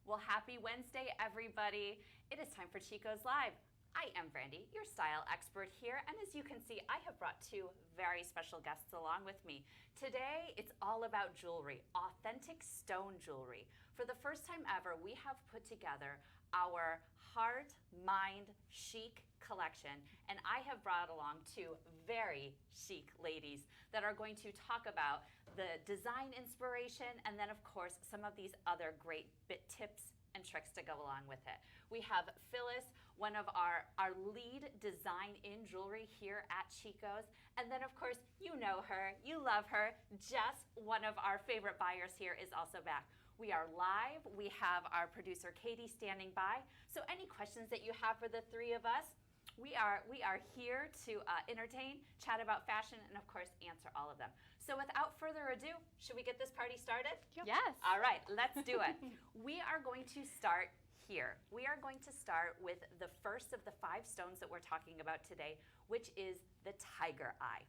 Well, happy Wednesday, everybody. It is time for Chico's Live. I am Brandy, your style expert here, and as you can see, I have brought two very special guests along with me. Today, it's all about jewelry, authentic stone jewelry. For the first time ever, we have put together our Heart, Mind, Chic collection, and I have brought along two very chic ladies that are going to talk about the design inspiration and then, of course, some of these other great tips and tricks to go along with it. We have Phyllis, one of our lead design in jewelry here at Chico's. And then, of course, you know her, you love her. Jess, one of our favorite buyers here, is also back. We are live. We have our producer, Katie, standing by. So any questions that you have for the three of us, we are here to entertain, chat about fashion, and of course, answer all of them. So without further ado, should we get this party started? Yep. Yes. All right, let's do it. We are going to start here. We are going to start with the first of the 5 stones that we're talking about today, which is the tiger eye.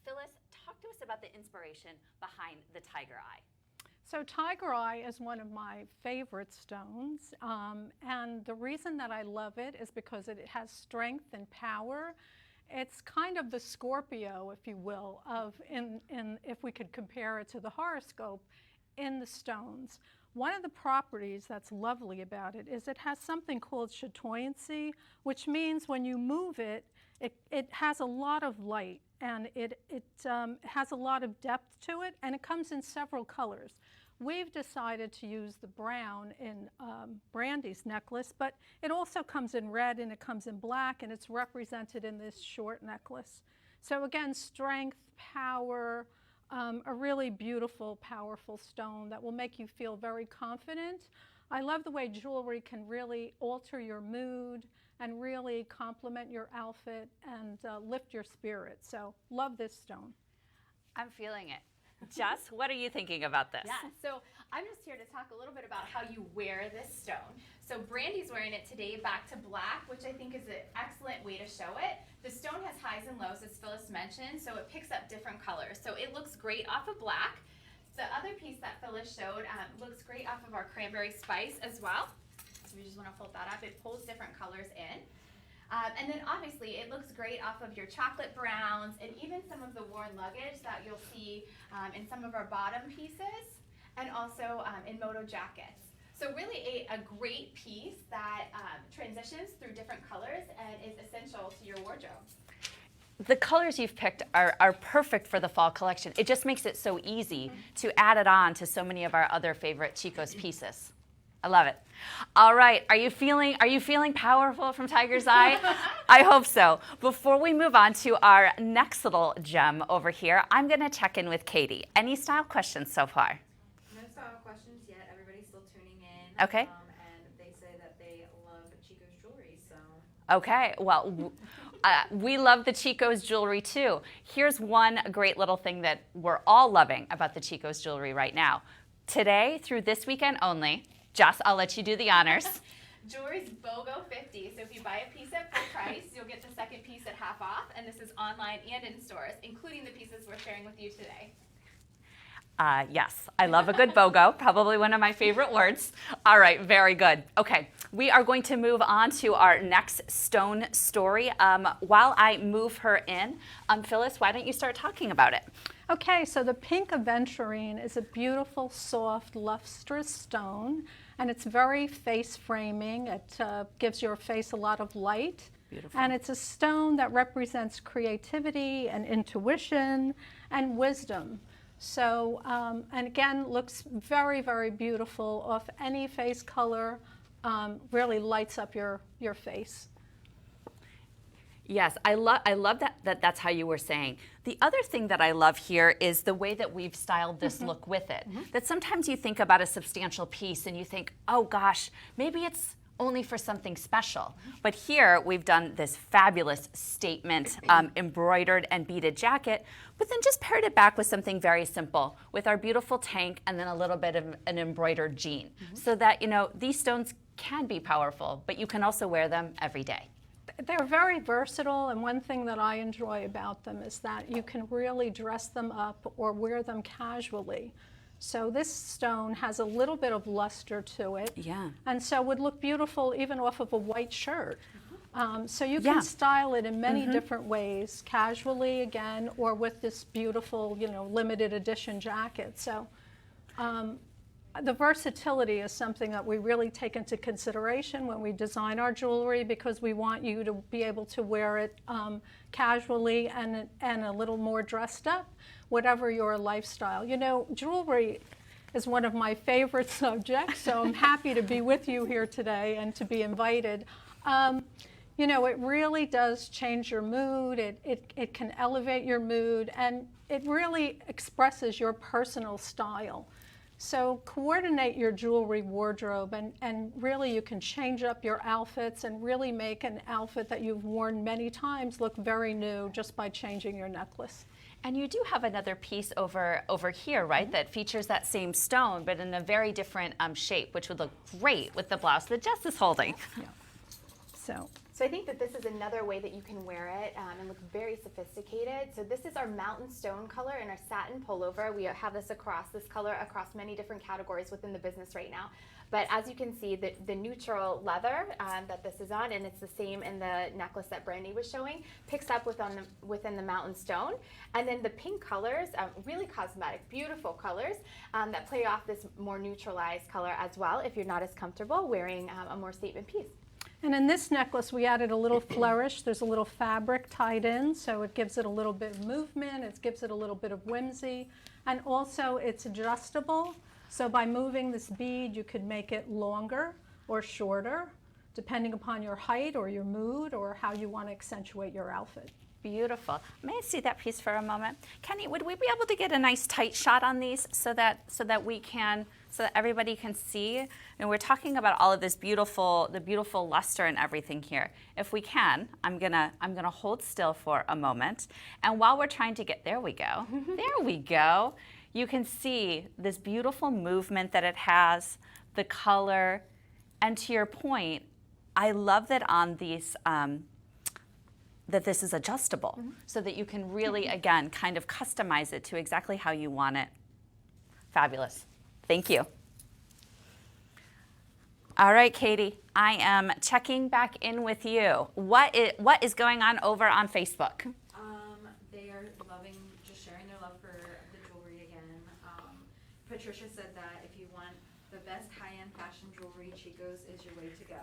Phyllis, talk to us about the inspiration behind the tiger eye. So tiger eye is one of my favorite stones, and the reason that I love it is because it has strength and power. It's kind of the Scorpio, if you will, if we could compare it to the horoscope in the stones. One of the properties that's lovely about it is it has something called chatoyancy, which means when you move it, it has a lot of light, and it has a lot of depth to it, and it comes in several colors. We've decided to use the brown in Brandy's necklace, but it also comes in red and it comes in black, and it's represented in this short necklace. So again, strength, power, a really beautiful, powerful stone that will make you feel very confident. I love the way jewelry can really alter your mood and really complement your outfit and lift your spirit. So love this stone. I'm feeling it. Jess, what are you thinking about this? Yeah, so I'm just here to talk a little bit about how you wear this stone. So Brandy's wearing it today back to black, which I think is an excellent way to show it. The stone has highs and lows, as Phyllis mentioned, so it picks up different colors. So it looks great off of black. The other piece that Phyllis showed looks great off of our cranberry spice as well. So we just want to fold that up. It pulls different colors in. And then obviously it looks great off of your chocolate browns and even some of the worn luggage that you'll see in some of our bottom pieces and also in moto jackets. So really a great piece that transitions through different colors and is essential to your wardrobe. The colors you've picked are perfect for the fall collection. It just makes it so easy to add it on to so many of our other favorite Chico's pieces. I love it. All right, are you feeling powerful from Tiger's Eye? I hope so. Before we move on to our next little gem over here, I'm going to check in with Katie. Any style questions so far? No style questions yet. Everybody's still tuning in. Okay. And they say that they love Chico's jewelry, so. Okay, well, we love the Chico's jewelry too. Here's one great little thing that we're all loving about the Chico's jewelry right now. Today, through this weekend only, Jess, I'll let you do the honors. Jewelry's BOGO 50, so if you buy a piece at full price, you'll get the second piece at half off, and this is online and in stores, including the pieces we're sharing with you today. Yes, I love a good BOGO, probably one of my favorite words. All right, very good. Okay, we are going to move on to our next stone story. While I move her in, Phyllis, why don't you start talking about it? Okay, so the pink aventurine is a beautiful, soft, lustrous stone, and it's very face framing. It gives your face a lot of light. Beautiful. And it's a stone that represents creativity and intuition and wisdom. So, and again, looks very, very beautiful off any face color, really lights up your face. Yes, I love that's how you were saying. The other thing that I love here is the way that we've styled this look with it. That sometimes you think about a substantial piece and you think, oh gosh, maybe it's only for something special. But here we've done this fabulous statement embroidered and beaded jacket, but then just paired it back with something very simple, with our beautiful tank and then a little bit of an embroidered jean. So that, you know, these stones can be powerful, but you can also wear them every day. They're very versatile, and one thing that I enjoy about them is that you can really dress them up or wear them casually. So this stone has a little bit of luster to it. Yeah. And so would look beautiful even off of a white shirt. So you Yeah. can style it in many different ways, casually again, or with this beautiful, limited edition jacket. So the versatility is something that we really take into consideration when we design our jewelry, because we want you to be able to wear it casually and a little more dressed up, whatever your lifestyle. Jewelry is one of my favorite subjects, so I'm happy to be with you here today and to be invited. It really does change your mood. It can elevate your mood, and it really expresses your personal style. So coordinate your jewelry wardrobe, and really you can change up your outfits and really make an outfit that you've worn many times look very new just by changing your necklace. And you do have another piece over here, right, that features that same stone, but in a very different shape, which would look great with the blouse that Jess is holding. Yeah. So I think that this is another way that you can wear it and look very sophisticated. So this is our mountain stone color in our satin pullover. We have this color across many different categories within the business right now. But as you can see, the neutral leather that this is on, and it's the same in the necklace that Brandy was showing, picks up within the mountain stone. And then the pink colors, really cosmetic, beautiful colors that play off this more neutralized color as well if you're not as comfortable wearing a more statement piece. And in this necklace, we added a little flourish. There's a little fabric tied in, so it gives it a little bit of movement. It gives it a little bit of whimsy. And also, it's adjustable. So by moving this bead, you could make it longer or shorter, depending upon your height or your mood or how you want to accentuate your outfit. Beautiful. May I see that piece for a moment? Kenny, would we be able to get a nice tight shot on these so that everybody can see? And we're talking about all of this the beautiful luster and everything here. If we can, I'm gonna hold still for a moment. And while we're trying to there we go. There we go. You can see this beautiful movement that it has, the color, and to your point, I love that on these that this is adjustable, so that you can really, again, kind of customize it to exactly how you want it. Fabulous. Thank you. All right, Katie, I am checking back in with you. What is going on over on Facebook? They are just sharing their love for the jewelry again. Patricia said that if you want the best high-end fashion jewelry, Chico's is your way to go.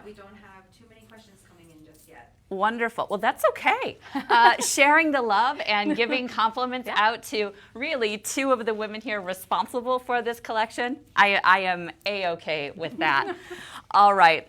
We don't have too many questions coming in just yet. Wonderful. Well, that's okay. Sharing the love and giving compliments out to really two of the women here responsible for this collection. I am A-okay with that. All right.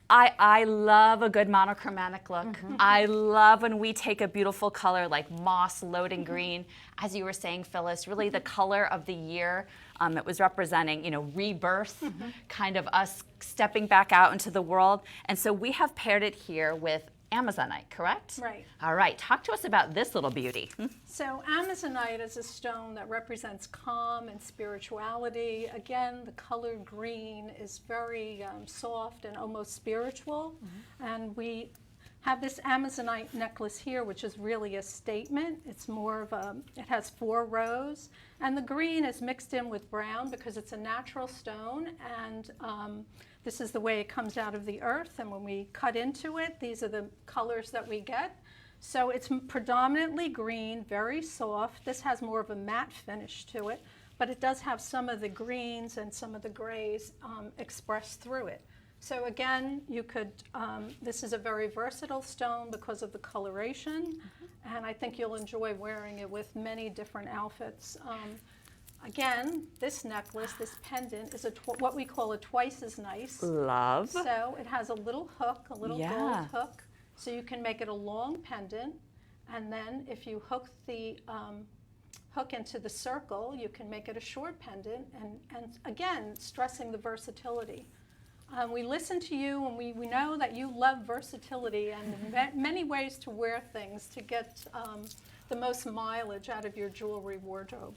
I love a good monochromatic look. I love when we take a beautiful color like moss, loading green. As you were saying, Phyllis, really the color of the year. It was representing, rebirth, kind of us stepping back out into the world. And so we have paired it here with Amazonite, correct? Right. All right. Talk to us about this little beauty. So Amazonite is a stone that represents calm and spirituality. Again, the color green is very soft and almost spiritual. And we have this Amazonite necklace here, which is really a statement. It's more of it has 4 rows. And the green is mixed in with brown because it's a natural stone. And this is the way it comes out of the earth. And when we cut into it, these are the colors that we get. So it's predominantly green, very soft. This has more of a matte finish to it, but it does have some of the greens and some of the grays expressed through it. So again, you could, this is a very versatile stone because of the coloration, and I think you'll enjoy wearing it with many different outfits. Again, this necklace, this pendant, is what we call a twice as nice. Love. So it has a little hook, a little gold hook, so you can make it a long pendant, and then if you hook the hook into the circle, you can make it a short pendant, and again, stressing the versatility. We listen to you, and we know that you love versatility and many ways to wear things to get the most mileage out of your jewelry wardrobe.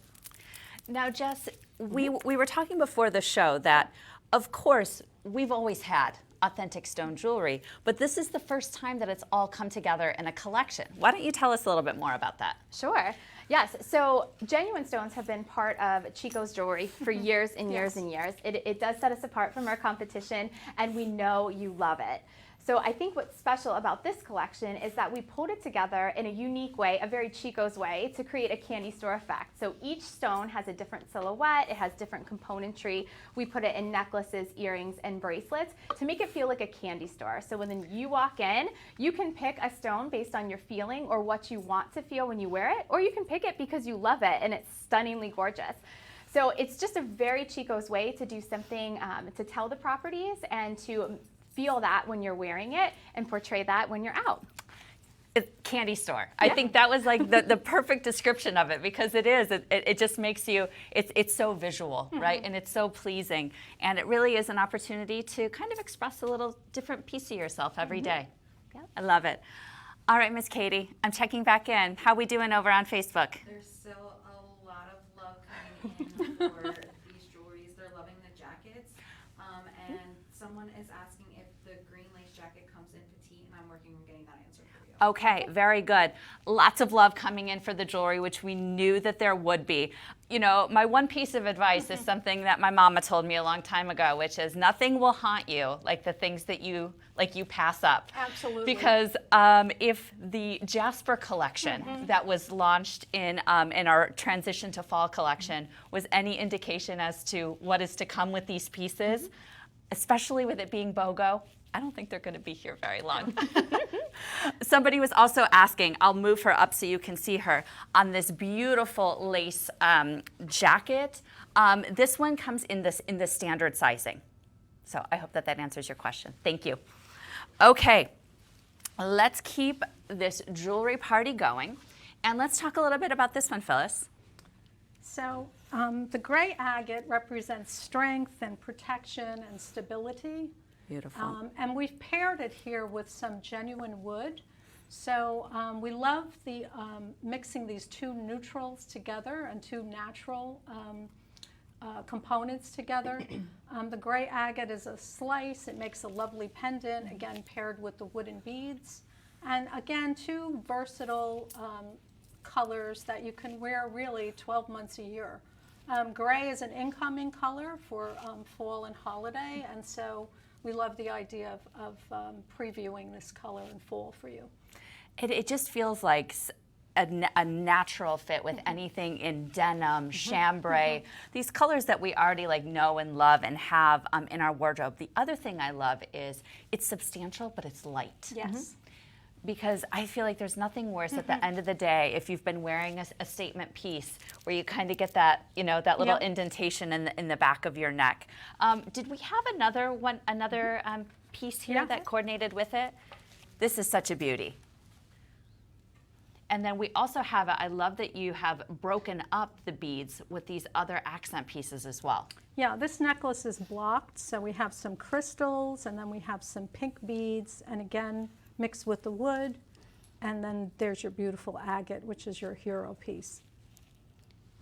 Now, Jess, we were talking before the show that, of course, we've always had authentic stone jewelry, but this is the first time that it's all come together in a collection. Why don't you tell us a little bit more about that? Sure. Yes, so genuine stones have been part of Chico's jewelry for years and years Yes. and years. It does set us apart from our competition, and we know you love it. So I think what's special about this collection is that we pulled it together in a unique way, a very Chico's way, to create a candy store effect. So each stone has a different silhouette, it has different componentry. We put it in necklaces, earrings, and bracelets to make it feel like a candy store. So when you walk in, you can pick a stone based on your feeling or what you want to feel when you wear it, or you can pick it because you love it and it's stunningly gorgeous. So it's just a very Chico's way to do something to tell the properties and to feel that when you're wearing it and portray that when you're out. Candy store. I think that was like the perfect description of it, because it is. It just makes you, it's so visual, right? And it's so pleasing. And it really is an opportunity to kind of express a little different piece of yourself every day. Yep. I love it. All right, Miss Katie, I'm checking back in. How we doing over on Facebook? There's still a lot of love coming in for these jewelries. They're loving the jackets. And someone is asking if the green lace jacket comes in petite, and I'm working on getting that answer for you. Okay, very good. Lots of love coming in for the jewelry, which we knew that there would be. You know, my one piece of advice is something that my mama told me a long time ago, which is nothing will haunt you like the things that you pass up. Absolutely. Because if the Jasper collection that was launched in our transition to fall collection was any indication as to what is to come with these pieces, especially with it being BOGO, I don't think they're going to be here very long. Somebody was also asking, I'll move her up so you can see her, on this beautiful lace jacket. This one comes in the standard sizing. So I hope that answers your question. Thank you. Okay, let's keep this jewelry party going. And let's talk a little bit about this one, Phyllis. So the gray agate represents strength and protection and stability. Beautiful. And we've paired it here with some genuine wood. So we love the mixing these two neutrals together and two natural components together. The gray agate is a slice. It makes a lovely pendant, again paired with the wooden beads. And again, two versatile colors that you can wear really 12 months a year. Gray is an incoming color for fall and holiday, and so we love the idea of previewing this color in fall for you. It just feels like a natural fit with anything in denim, chambray, these colors that we already know and love and have in our wardrobe. The other thing I love is it's substantial, but it's light. Yes. Because I feel like there's nothing worse at the end of the day if you've been wearing a statement piece where you kind of get that, that little indentation in the back of your neck. Did we have another piece here that coordinated with it? This is such a beauty. And then we also have, I love that you have broken up the beads with these other accent pieces as well. Yeah, this necklace is blocked, so we have some crystals, and then we have some pink beads, and again, mixed with the wood, and then there's your beautiful agate, which is your hero piece.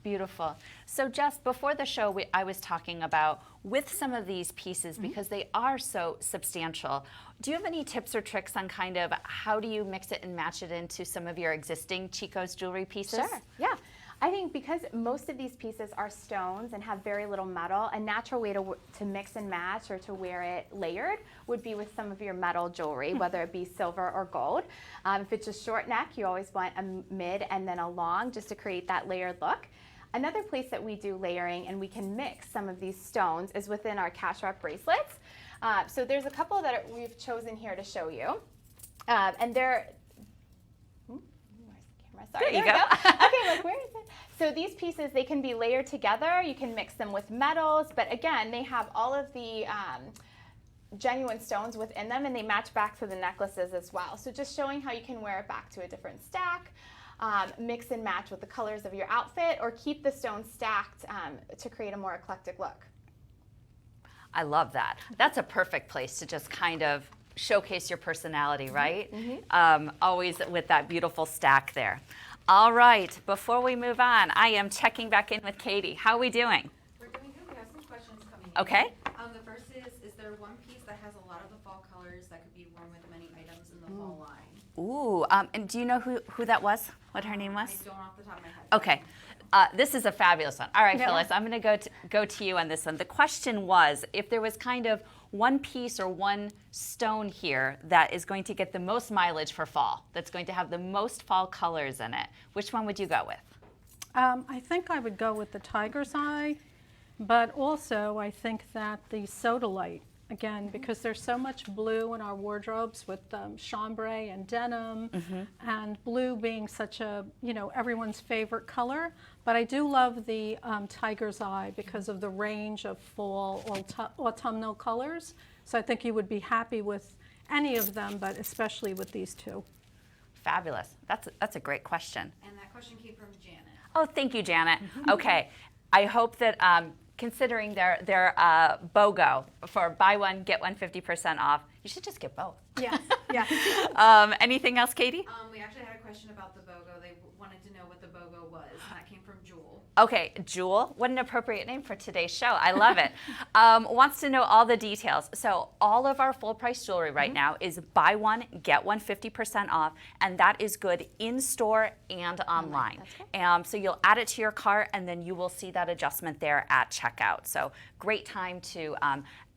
Beautiful. So Jess, before the show, I was talking about with some of these pieces, because they are so substantial, do you have any tips or tricks on kind of how do you mix it and match it into some of your existing Chico's jewelry pieces? Sure, yeah. I think because most of these pieces are stones and have very little metal, a natural way to mix and match or to wear it layered would be with some of your metal jewelry, whether it be silver or gold. If it's a short neck, you always want a mid and then a long just to create that layered look. Another place that we do layering and we can mix some of these stones is within our cash wrap bracelets. So there's a couple that we've chosen here to show you. And they're, where's the camera? Sorry, there you go. Okay, look, where is it? So these pieces, they can be layered together. You can mix them with metals, but again, they have all of the genuine stones within them, and they match back to the necklaces as well. So just showing how you can wear it back to a different stack, mix and match with the colors of your outfit, or keep the stones stacked to create a more eclectic look. I love that. That's a perfect place to just kind of showcase your personality, right? Always with that beautiful stack there. All right, before we move on, I am checking back in with Katie. How are we doing? We're doing good. We have some questions coming in. Okay. The first is there one piece that has a lot of the fall colors that could be worn with many items in the fall line? Ooh, and do you know who that was? What her name was? I don't off the top of my head. Okay. This is a fabulous one. All right, Yeah. Phyllis, I'm going to go to you on this one. The question was, if there was kind of one piece or one stone here that is going to get the most mileage for fall, that's going to have the most fall colors in it, which one would you go with? I think I would go with the tiger's eye, but also I think that the Sodalite, again, because there's so much blue in our wardrobes with chambray and denim, and blue being such a, everyone's favorite color. But I do love the tiger's eye because of the range of fall autumnal colors. So I think you would be happy with any of them, but especially with these two. Fabulous. That's a great question. And that question came from Janet. Oh, thank you, Janet. Okay, I hope that considering their BOGO for buy one, get one 50% off, you should just get both. Yes, yeah. Anything else, Katie? We actually had a question about the BOGO. They wanted to know what the BOGO was, and that came from Jewel. Okay, Jewel, what an appropriate name for today's show. I love it. Wants to know all the details. So all of our full price jewelry right now is buy one, get one 50% off, and that is good in store and online. So you'll add it to your cart, and then you will see that adjustment there at checkout. So great time to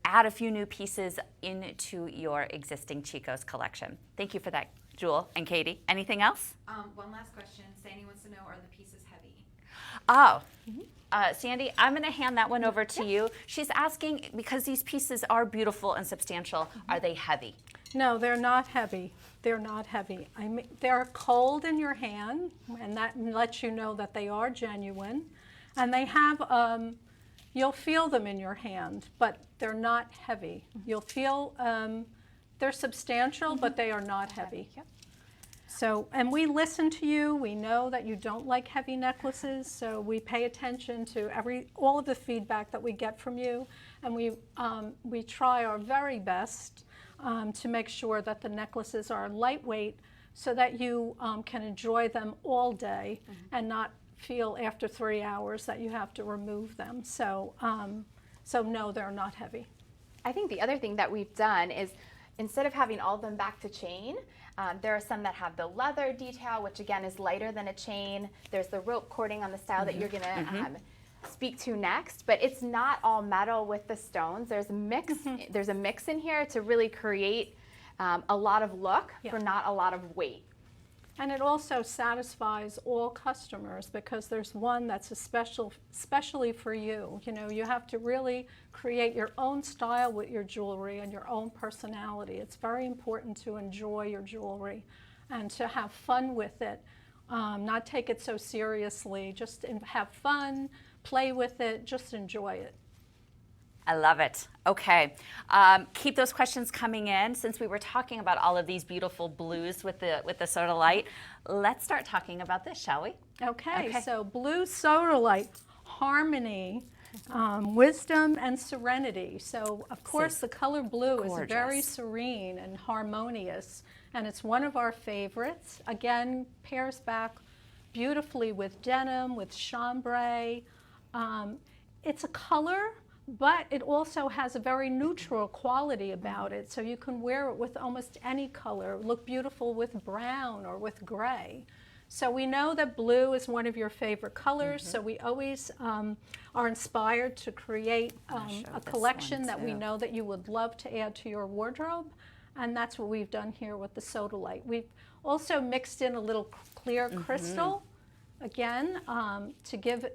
add a few new pieces into your existing Chico's collection. Thank you for that, Jewel and Katie. Anything else? One last question. Sandy wants to know, are the pieces heavy? Oh, Sandy, I'm going to hand that one over to you. She's asking, because these pieces are beautiful and substantial, are they heavy? No, they're not heavy. They're not heavy. I mean, they're cold in your hand, and that lets you know that they are genuine. And they have, you'll feel them in your hand, but they're not heavy. You'll feel, they're substantial, but they are not heavy. Yep. So, and we listen to you. We know that you don't like heavy necklaces, so we pay attention to all of the feedback that we get from you, and we try our very best to make sure that the necklaces are lightweight, so that you can enjoy them all day and not feel after 3 hours that you have to remove them. So, so no, they're not heavy. I think the other thing that we've done is, instead of having all of them back to chain, there are some that have the leather detail, which again is lighter than a chain. There's the rope cording on the style that you're gonna speak to next, but it's not all metal with the stones. There's a mix. There's a mix in here to really create a lot of look for not a lot of weight. And it also satisfies all customers because there's one that's especially for you. You know, you have to really create your own style with your jewelry and your own personality. It's very important to enjoy your jewelry and to have fun with it, not take it so seriously. Just have fun, play with it, just enjoy it. I love it. Okay, keep those questions coming in. Since we were talking about all of these beautiful blues with the Sodalite, let's start talking about this, shall we? Okay. So blue Sodalite, harmony, wisdom, and serenity. So of course the color blue is very serene and harmonious, and it's one of our favorites. Again, pairs back beautifully with denim, with chambray. It's a color, but it also has a very neutral quality about it, so you can wear it with almost any color, look beautiful with brown or with gray. So we know that blue is one of your favorite colors, so we always are inspired to create a collection that we know that you would love to add to your wardrobe, and that's what we've done here with the Sodalite. We've also mixed in a little clear crystal, again, to give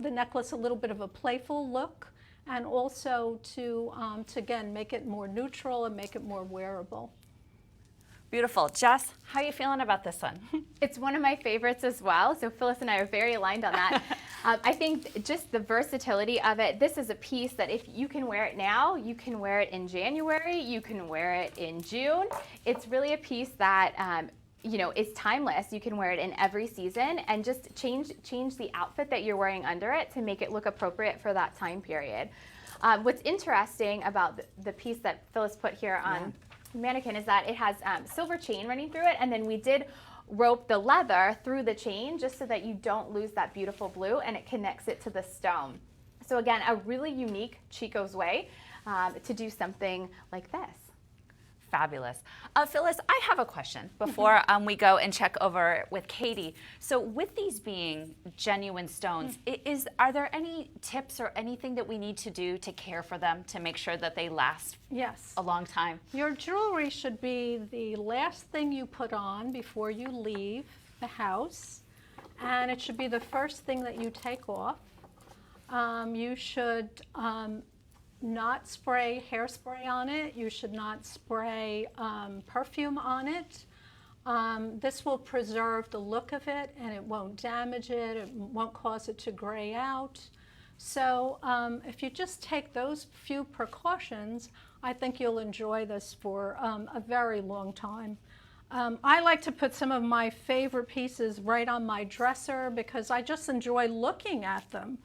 the necklace a little bit of a playful look, and also to again make it more neutral and make it more wearable. Beautiful. Jess, how are you feeling about this one? It's one of my favorites as well, so Phyllis and I are very aligned on that. I think just the versatility of it, this is a piece that if you can wear it now, you can wear it in January, you can wear it in June. It's really a piece that you know, is timeless. You can wear it in every season and just change the outfit that you're wearing under it to make it look appropriate for that time period. What's interesting about the piece that Phyllis put here on mannequin is that it has silver chain running through it, and then we did rope the leather through the chain just so that you don't lose that beautiful blue, and it connects it to the stone. So again, a really unique Chico's way to do something like this. Fabulous. Phyllis, I have a question before we go and check over with Katie. So with these being genuine stones, are there any tips or anything that we need to do to care for them to make sure that they last Yes. a long time? Your jewelry should be the last thing you put on before you leave the house, and it should be the first thing that you take off. You should not spray hairspray on it. You should not spray perfume on it. This will preserve the look of it, and it won't damage it. It won't cause it to gray out. So if you just take those few precautions, I think you'll enjoy this for a very long time. I like to put some of my favorite pieces right on my dresser because I just enjoy looking at them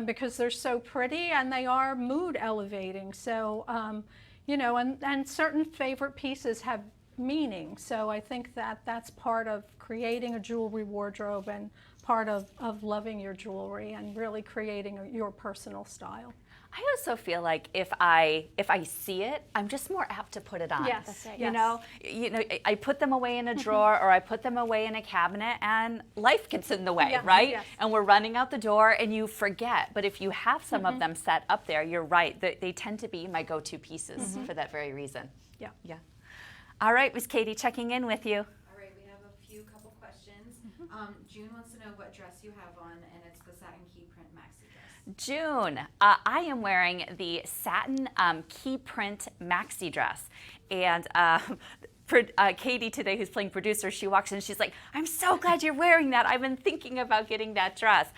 because they're so pretty and they are mood elevating. So, you know, and certain favorite pieces have meaning. So I think that that's part of creating a jewelry wardrobe and part of loving your jewelry and really creating your personal style. I also feel like if I see it, I'm just more apt to put it on. Yes, that's right. You know, I put them away in a drawer or I put them away in a cabinet, and life gets in the way, right? Yes. And we're running out the door, and you forget. But if you have some of them set up there, you're right. They tend to be my go-to pieces for that very reason. Yeah. Yeah. All right, Miss Katie, checking in with you. All right, we have a couple questions. June wants to know what dress you have on, and it's the satin key print maxi dress. June, I am wearing the satin key print maxi dress, and Katie today, who's playing producer, she walks in and she's like, "I'm so glad you're wearing that. I've been thinking about getting that dress."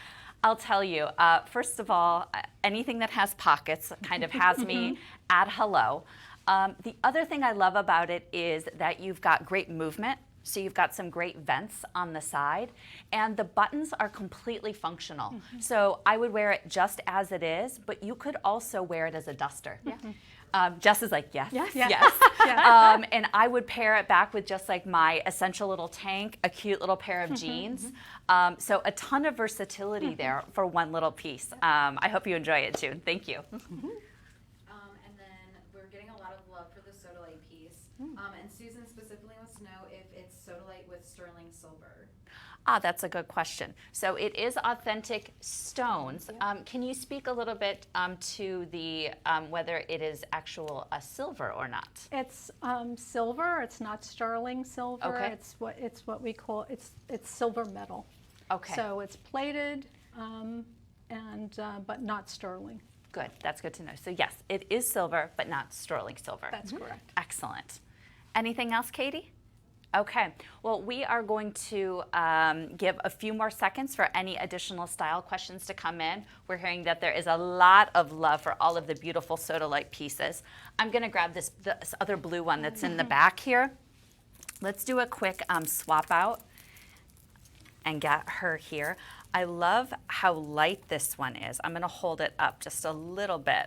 I'll tell you, first of all, anything that has pockets kind of has me at hello. The other thing I love about it is that you've got great movement. So you've got some great vents on the side, and the buttons are completely functional. So I would wear it just as it is, but you could also wear it as a duster. Jess is like, yes, yes. And I would pair it back with just like my essential little tank, a cute little pair of jeans. So a ton of versatility there for one little piece. I hope you enjoy it, June. Thank you. And then we're getting a lot of love for the Sodalite piece. And Susan specifically wants to know if it's Sodalite with sterling silver. That's a good question. So it is authentic stones. Can you speak a little bit to the whether it is actual silver or not? It's silver. It's not sterling silver. Okay. It's what we call it's silver metal. Okay. So it's plated, but not sterling. Good. That's good to know. So yes, it is silver, but not sterling silver. That's correct. Excellent. Anything else, Katie? Okay. Well, we are going to give a few more seconds for any additional style questions to come in. We're hearing that there is a lot of love for all of the beautiful Sodalite pieces. I'm going to grab this other blue one that's in the back here. Let's do a quick swap out and get her here. I love how light this one is. I'm going to hold it up just a little bit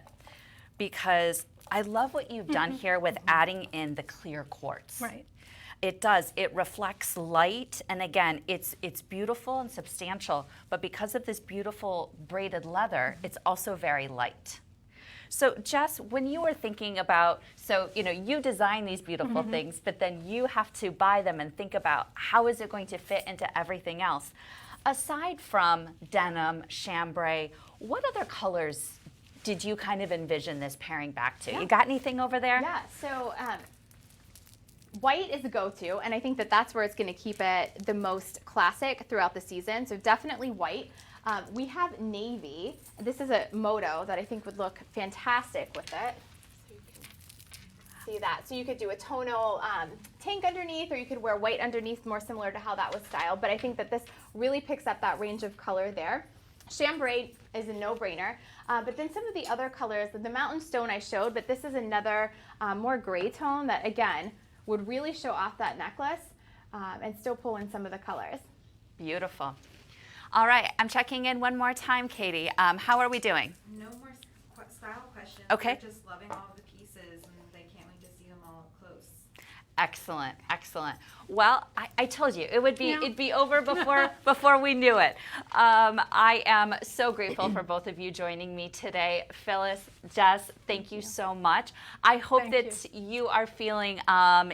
because I love what you've done here with adding in the clear quartz. Right. It does. It reflects light, and again, it's beautiful and substantial, but because of this beautiful braided leather, it's also very light. So Jess, when you were thinking about, so you design these beautiful things, but then you have to buy them and think about how is it going to fit into everything else. Aside from denim, chambray, what other colors did you kind of envision this pairing back to? Yeah. You got anything over there? Yeah, so white is a go-to, and I think that that's where it's going to keep it the most classic throughout the season, so definitely white. We have navy. This is a moto that I think would look fantastic with it. So you can see that. So you could do a tonal tank underneath, or you could wear white underneath, more similar to how that was styled, but I think that this really picks up that range of color there. Chambray is a no-brainer, but then some of the other colors, the mountain stone I showed, but this is another more gray tone that, again, would really show off that necklace and still pull in some of the colors. Beautiful. All right, I'm checking in one more time, Katie. How are we doing? No more style questions. Okay. They're just loving all the pieces, and they can't wait to see them all up close. Excellent, excellent. Excellent. Well, I told you it would be Yeah. it'd be over before we knew it. I am so grateful for both of you joining me today. Phyllis, Jess, thank you so much. I hope Thank that you are feeling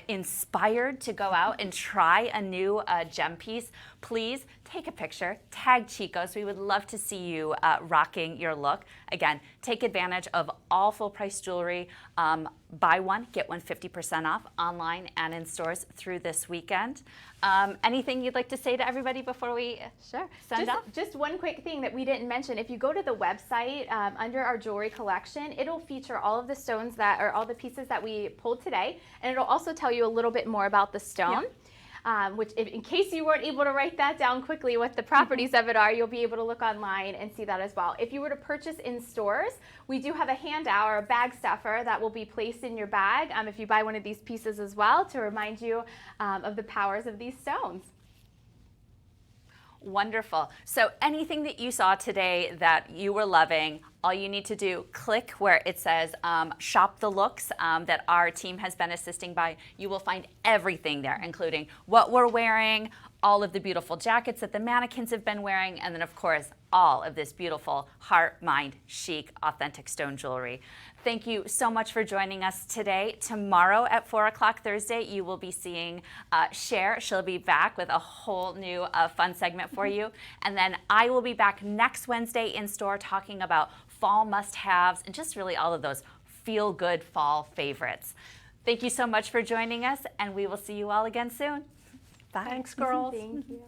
inspired to go out and try a new gem piece. Please take a picture, tag Chico's. We would love to see you rocking your look. Again, take advantage of all full price jewelry. Buy one, get one 50% off online and in stores through this weekend. Anything you'd like to say to everybody before we Sure. send off? Just one quick thing that we didn't mention. If you go to the website under our jewelry collection, it'll feature all of the stones that, or all the pieces that we pulled today, and it'll also tell you a little bit more about the stone. Which, in case you weren't able to write that down quickly, what the properties of it are, you'll be able to look online and see that as well. If you were to purchase in stores, we do have a handout or a bag stuffer that will be placed in your bag if you buy one of these pieces as well, to remind you of the powers of these stones. Wonderful. So anything that you saw today that you were loving, all you need to do, click where it says shop the looks that our team has been assisting by. You will find everything there, including what we're wearing, all of the beautiful jackets that the mannequins have been wearing, and then of course, all of this beautiful heart, mind, chic, authentic stone jewelry. Thank you so much for joining us today. Tomorrow at 4 o'clock Thursday, you will be seeing Cher. She'll be back with a whole new fun segment for you. And then I will be back next Wednesday in store talking about fall must-haves and just really all of those feel-good fall favorites. Thank you so much for joining us, and we will see you all again soon. Bye. Thanks, girls. Thank you.